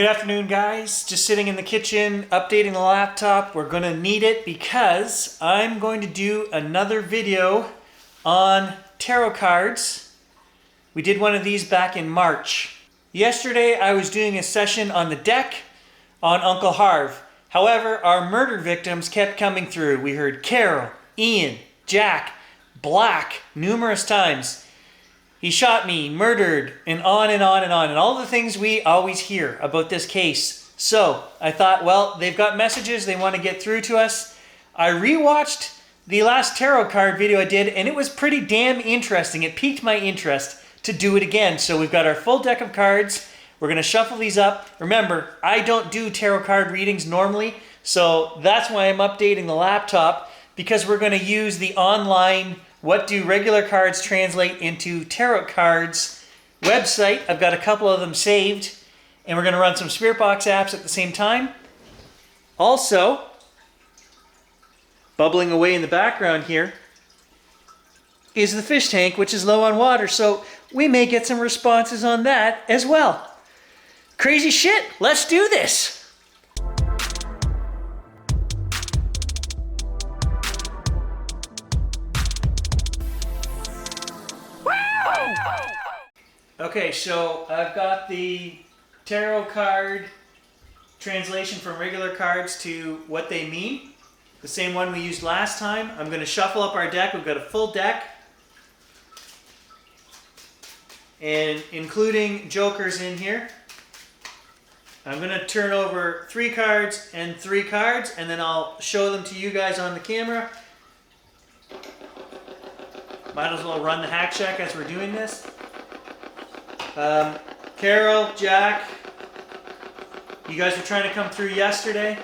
Good afternoon, guys. Just sitting in the kitchen, updating the laptop. We're gonna need it because I'm going to do another video on tarot cards. We did one of these back in March. Yesterday, I was doing a session on the deck on Uncle Harve. However, our murder victims kept coming through. We heard Carol, Ian, Jack, Black numerous times. He shot me, murdered, and on and on and on. And all the things we always hear about this case. So I thought, well, they've got messages they want to get through to us. I rewatched the last tarot card video I did, and it was pretty damn interesting. It piqued my interest to do it again. So we've got our full deck of cards. We're going to shuffle these up. Remember, I don't do tarot card readings normally. So that's why I'm updating the laptop, because we're going to use the online What Do Regular Cards Translate into Tarot Cards website. I've got a couple of them saved, and we're going to run some Spirit Box apps at the same time. Also, bubbling away in the background here is the fish tank, which is low on water, so we may get some responses on that as well. Crazy shit, let's do this! Okay, so I've got the tarot card translation from regular cards to what they mean. The same one we used last time. I'm going to shuffle up our deck. We've got a full deck. And including jokers in here. I'm going to turn over 3 cards and 3 cards, and then I'll show them to you guys on the camera. Might as well run the hack check as we're doing this. Carol, Jack, you guys were trying to come through yesterday.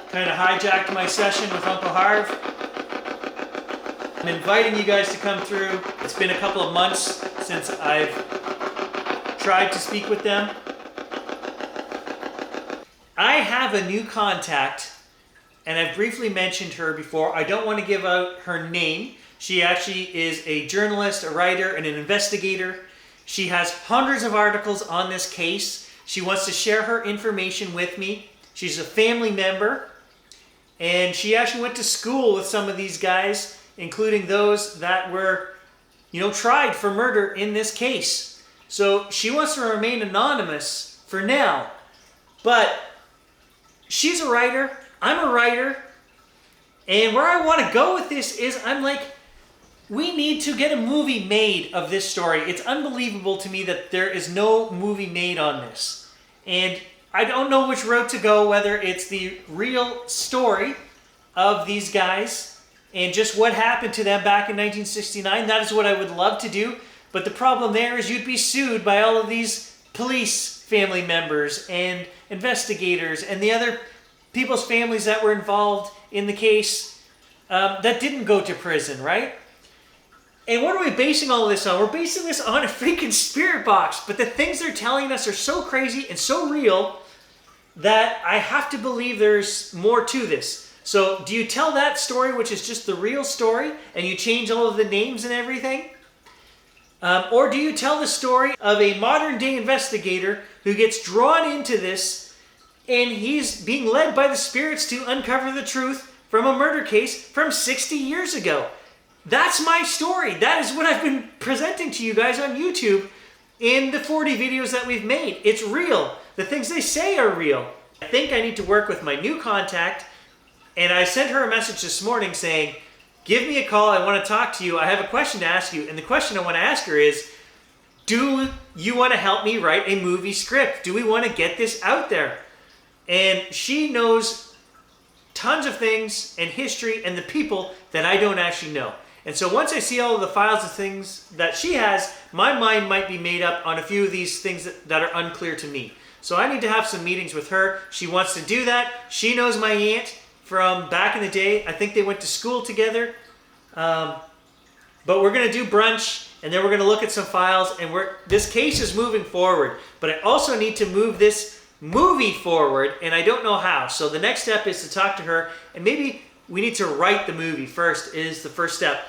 Kind of hijacked my session with Uncle Harve. I'm inviting you guys to come through. It's been a couple of months since I've tried to speak with them. I have a new contact, and I've briefly mentioned her before. I don't want to give out her name. She actually is a journalist, a writer, and an investigator. She has hundreds of articles on this case. She wants to share her information with me. She's a family member, and she actually went to school with some of these guys, including those that were, tried for murder in this case. So she wants to remain anonymous for now. But she's a writer, I'm a writer, and where I want to go with this is I'm like, we need to get a movie made of this story. It's unbelievable to me that there is no movie made on this. And I don't know which route to go, whether it's the real story of these guys and just what happened to them back in 1969. That is what I would love to do. But the problem there is you'd be sued by all of these police family members and investigators and the other people's families that were involved in the case that didn't go to prison, right? And what are we basing all of this on? We're basing this on a freaking spirit box. But the things they're telling us are so crazy and so real that I have to believe there's more to this. So do you tell that story, which is just the real story, and you change all of the names and everything? Or do you tell the story of a modern day investigator who gets drawn into this, and he's being led by the spirits to uncover the truth from a murder case from 60 years ago? That's my story. That is what I've been presenting to you guys on YouTube in the 40 videos that we've made. It's real. The things they say are real. I think I need to work with my new contact, and I sent her a message this morning saying, give me a call. I want to talk to you. I have a question to ask you. And the question I want to ask her is, do you want to help me write a movie script? Do we want to get this out there? And she knows tons of things and history and the people that I don't actually know. And so once I see all of the files of things that she has, my mind might be made up on a few of these things that are unclear to me. So I need to have some meetings with her. She wants to do that. She knows my aunt from back in the day. I think they went to school together. But we're going to do brunch, and then we're going to look at some files, and this case is moving forward. But I also need to move this movie forward, and I don't know how. So the next step is to talk to her, and maybe we need to write the movie first is the first step.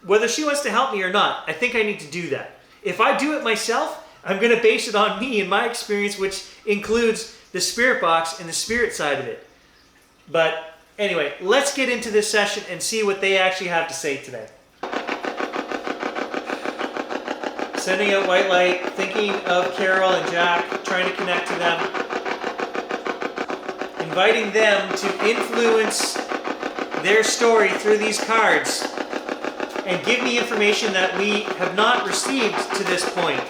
Whether she wants to help me or not, I think I need to do that. If I do it myself, I'm going to base it on me and my experience, which includes the spirit box and the spirit side of it. But anyway, let's get into this session and see what they actually have to say today. Sending out white light, thinking of Carol and Jack, trying to connect to them. Inviting them to influence their story through these cards and give me information that we have not received to this point.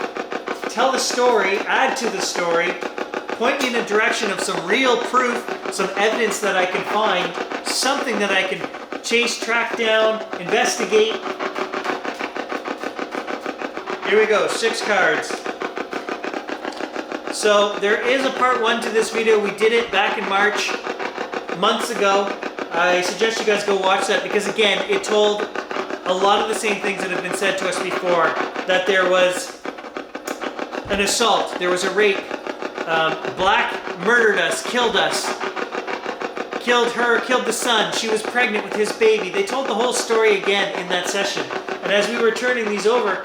Tell the story, add to the story, point me in a direction of some real proof, some evidence that I can find, something that I can chase, track down, investigate. Here we go, 6 cards. So there is a part 1 to this video. We did it back in March, months ago. I suggest you guys go watch that because again, it told a lot of the same things that have been said to us before, that there was an assault, there was a rape, Black murdered us, killed her, killed the son, she was pregnant with his baby. They told the whole story again in that session. And as we were turning these over,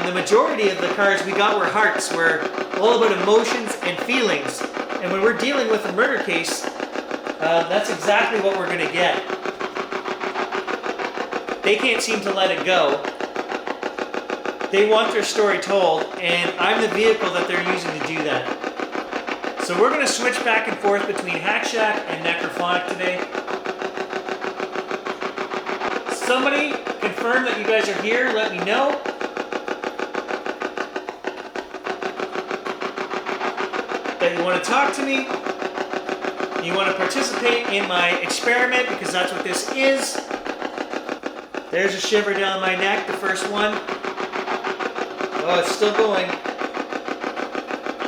the majority of the cards we got were hearts, were all about emotions and feelings. And when we're dealing with a murder case, that's exactly what we're going to get. They can't seem to let it go. They want their story told, and I'm the vehicle that they're using to do that. So we're going to switch back and forth between Hijacked and Necrophonic today. Somebody confirm that you guys are here. Let me know. That you want to talk to me. You want to participate in my experiment, because that's what this is. There's a shiver down my neck, the first one. Oh, it's still going.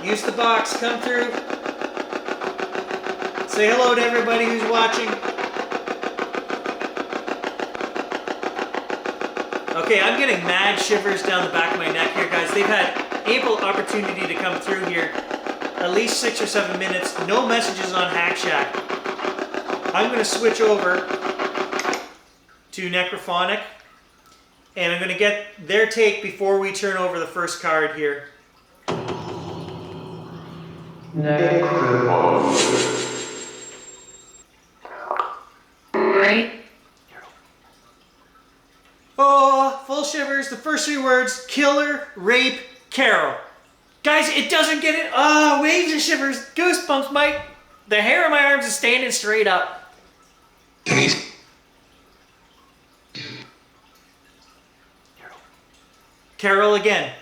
Use the box, come through. Say hello to everybody who's watching. Okay, I'm getting mad shivers down the back of my neck here, guys. They've had ample opportunity to come through here. At least 6 or 7 minutes. No messages on Hack Shack. I'm going to switch over to Necrophonic, and I'm going to get their take before we turn over the first card here. Right. Oh, full shivers. The first 3 words: killer, rape, Carol. Guys, it doesn't get it. Oh, waves and shivers, goosebumps, Mike. The hair on my arms is standing straight up. Carol again.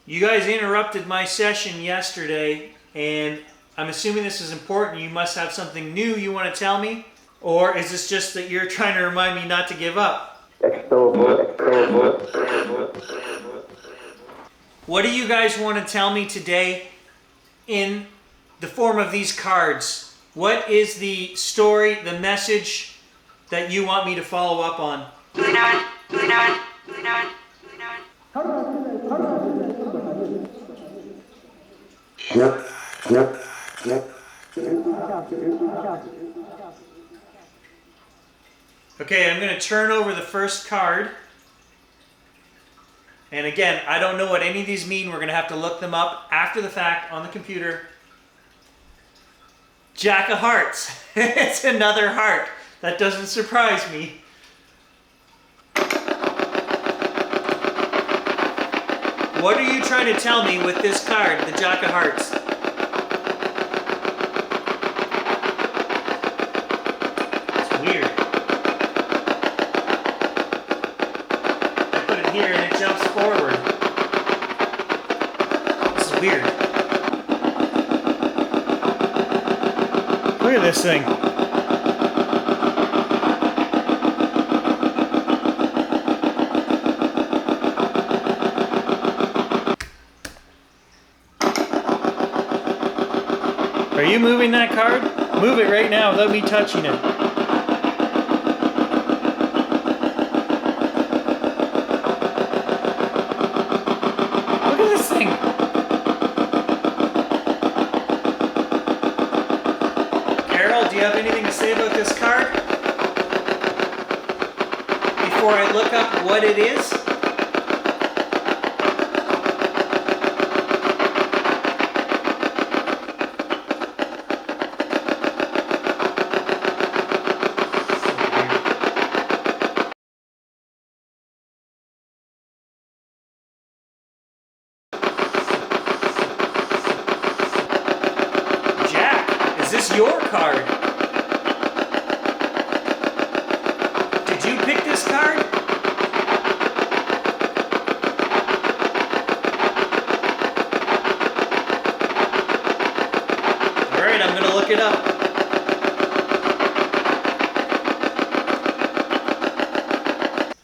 You guys interrupted my session yesterday, and I'm assuming this is important. You must have something new you want to tell me? Or is this just that you're trying to remind me not to give up? What do you guys want to tell me today in the form of these cards? What is the story, the message that you want me to follow up on? Okay, I'm going to turn over the first card. And again, I don't know what any of these mean. We're going to have to look them up after the fact on the computer. Jack of Hearts. It's another heart. That doesn't surprise me. What are you trying to tell me with this card, the Jack of Hearts? It's weird. I put it here and it jumps forward. This is weird. Look at this thing. Are you moving that card? Move it right now without me touching it. Look at this thing. Carol, do you have anything to say about this card? Before I look up what it is? Is this your card? Did you pick this card? Alright, I'm going to look it up.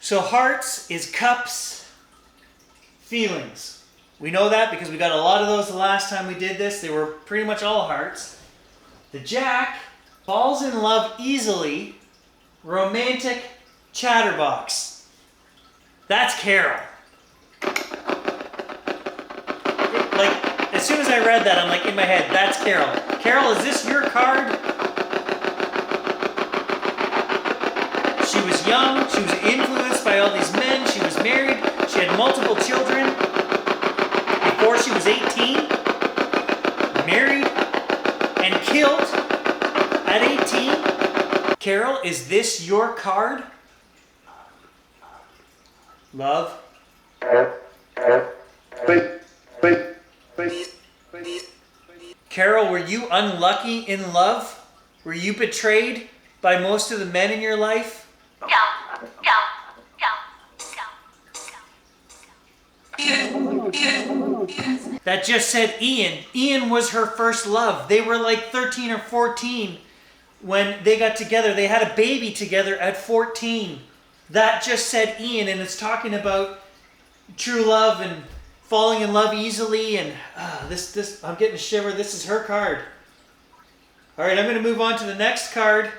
So hearts is cups, feelings. We know that because we got a lot of those the last time we did this. They were pretty much all hearts. The Jack falls in love easily, romantic chatterbox. That's Carol. Like, as soon as I read that, I'm like, in my head, that's Carol. Carol, is this your card? She was young, she was influenced by all these men, she was married, she had multiple children. Before she was 18, married, and killed at 18. Carol, is this your card? Love. Carol, were you unlucky in love? Were you betrayed by most of the men in your life? That just said Ian. Ian was her first love. They were like 13 or 14 when they got together. They had a baby together at 14. That just said Ian, and it's talking about true love and falling in love easily. And this, I'm getting a shiver. This is her card. All right, I'm going to move on to the next card.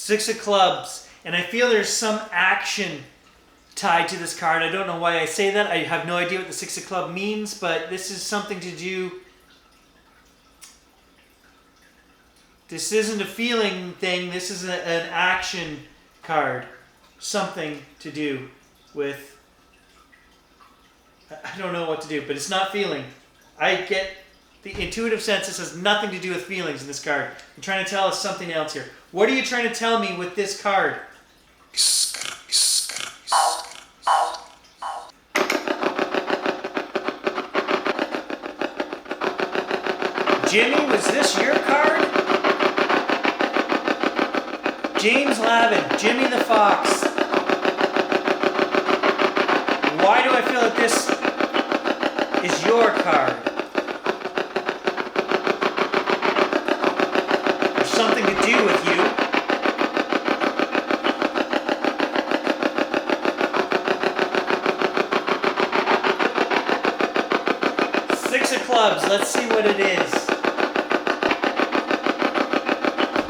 Six of clubs, and I feel there's some action tied to this card. I don't know why I say that. I have no idea what the Six of Clubs means, but this is something to do. This isn't a feeling thing. This is an action card. Something to do with. I don't know what to do, but it's not feeling. I get the intuitive sense. This has nothing to do with feelings in this card. I'm trying to tell us something else here. What are you trying to tell me with this card? Jimmy, was this your card? James Lavin, Jimmy the Fox. Why do I feel that this is your card? There's something to do with you. Six of clubs, let's see what it is.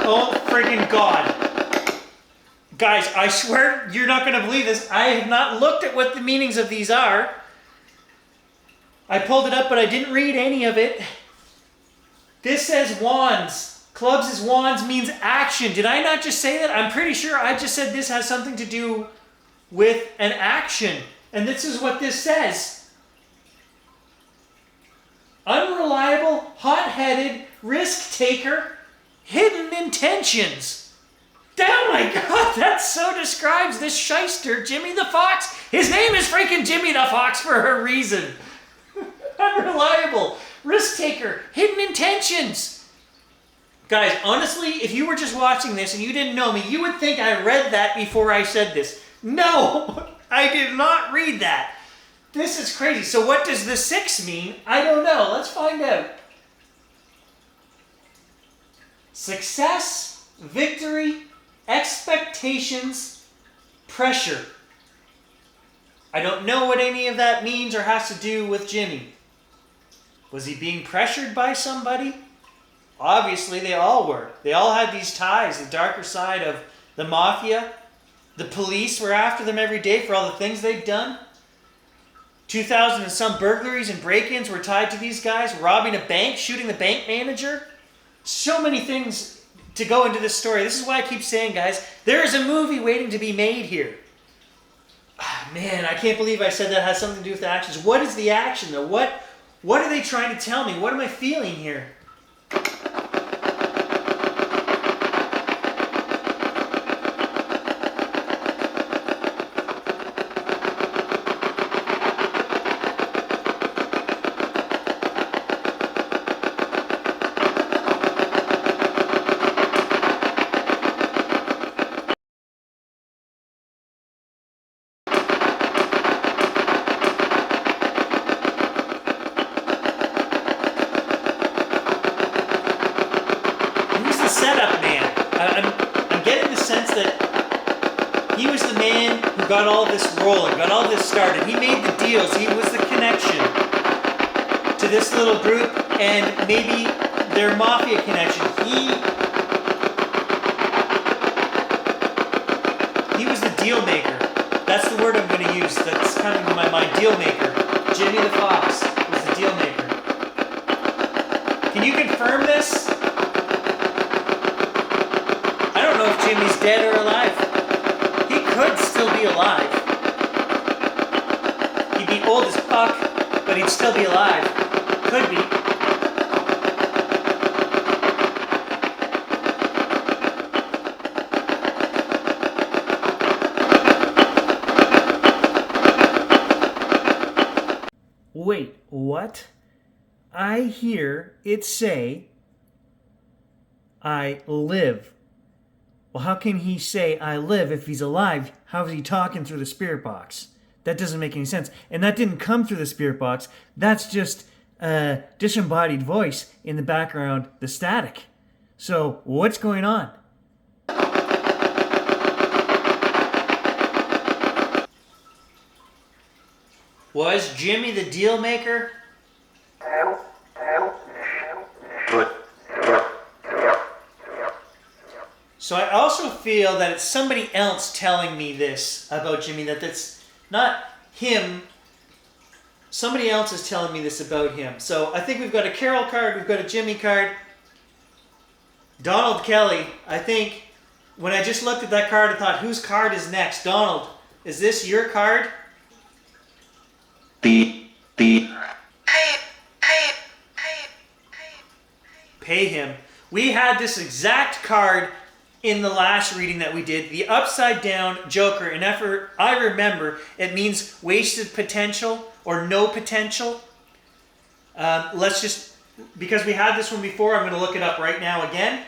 Oh, friggin' God. Guys, I swear you're not going to believe this. I have not looked at what the meanings of these are. I pulled it up, but I didn't read any of it. This says wands. Clubs is wands means action. Did I not just say that? I'm pretty sure I just said this has something to do with an action. And this is what this says. Unreliable, hot-headed, risk-taker, hidden intentions. Oh my God, that so describes this shyster, Jimmy the Fox. His name is freaking Jimmy the Fox for a reason. Unreliable, risk-taker, hidden intentions. Guys, honestly, if you were just watching this and you didn't know me, you would think I read that before I said this. No, I did not read that. This is crazy. So what does the 6 mean? I don't know. Let's find out. Success, victory, expectations, pressure. I don't know what any of that means or has to do with Jimmy. Was he being pressured by somebody? Obviously, they all were. They all had these ties, the darker side of the mafia. The police were after them every day for all the things they'd done. 2,000 and some burglaries and break-ins were tied to these guys. Robbing a bank, shooting the bank manager. So many things to go into this story. This is why I keep saying, guys, there is a movie waiting to be made here. Man, I can't believe I said that has something to do with the actions. What is the action, though? What are they trying to tell me? What am I feeling here? Setup man. I'm getting the sense that he was the man who got all this rolling, got all this started. He made the deals. He was the connection to this little group and maybe their mafia connection. He was the deal maker. That's the word I'm going to use. That's coming to my mind. Deal maker. Jimmy the Fox was the deal maker. Can you confirm this? I don't know if Jimmy's dead or alive. He could still be alive. He'd be old as fuck, but he'd still be alive. Could be. Wait, what? I hear it say, I live. Well, how can he say, I live, if he's alive? How is he talking through the spirit box? That doesn't make any sense. And that didn't come through the spirit box. That's just a disembodied voice in the background, the static. So, what's going on? Was Jimmy the deal maker? So I also feel that it's somebody else telling me this about Jimmy, that that's not him. Somebody else is telling me this about him. So I think we've got a Carol card, we've got a Jimmy card. Donald Kelly, I think when I just looked at that card, I thought, whose card is next? Donald, is this your card? Pay him. We had this exact card in the last reading that we did, the upside down Joker. And after I remember, it means wasted potential or no potential. Let's just, because we had this one before, I'm going to look it up right now again.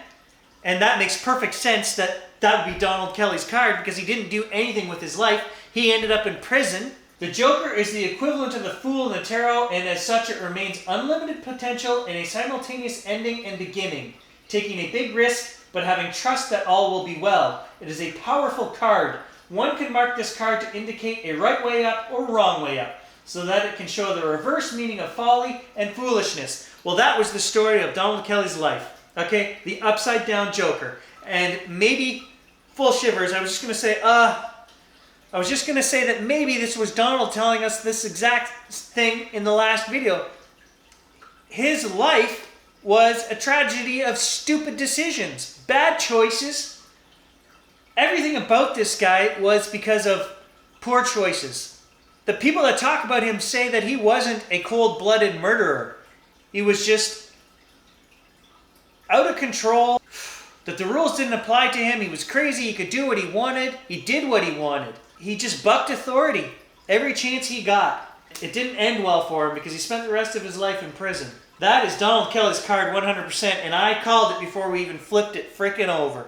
And that makes perfect sense that that would be Donald Kelly's card because he didn't do anything with his life. He ended up in prison. The Joker is the equivalent of the Fool in the Tarot, and as such it remains unlimited potential and a simultaneous ending and beginning, taking a big risk but having trust that all will be well. It is a powerful card. One can mark this card to indicate a right way up or wrong way up, so that it can show the reverse meaning of folly and foolishness. Well, that was the story of Donald Kelly's life. Okay, the upside down Joker. And maybe, full shivers, I was just going to say that maybe this was Donald telling us this exact thing in the last video. His life was a tragedy of stupid decisions, bad choices. Everything about this guy was because of poor choices. The people that talk about him say that he wasn't a cold-blooded murderer. He was just out of control, that the rules didn't apply to him. He was crazy. He could do what he wanted. He did what he wanted. He just bucked authority every chance he got. It didn't end well for him because he spent the rest of his life in prison. That is Donald Kelly's card 100%, and I called it before we even flipped it frickin' over.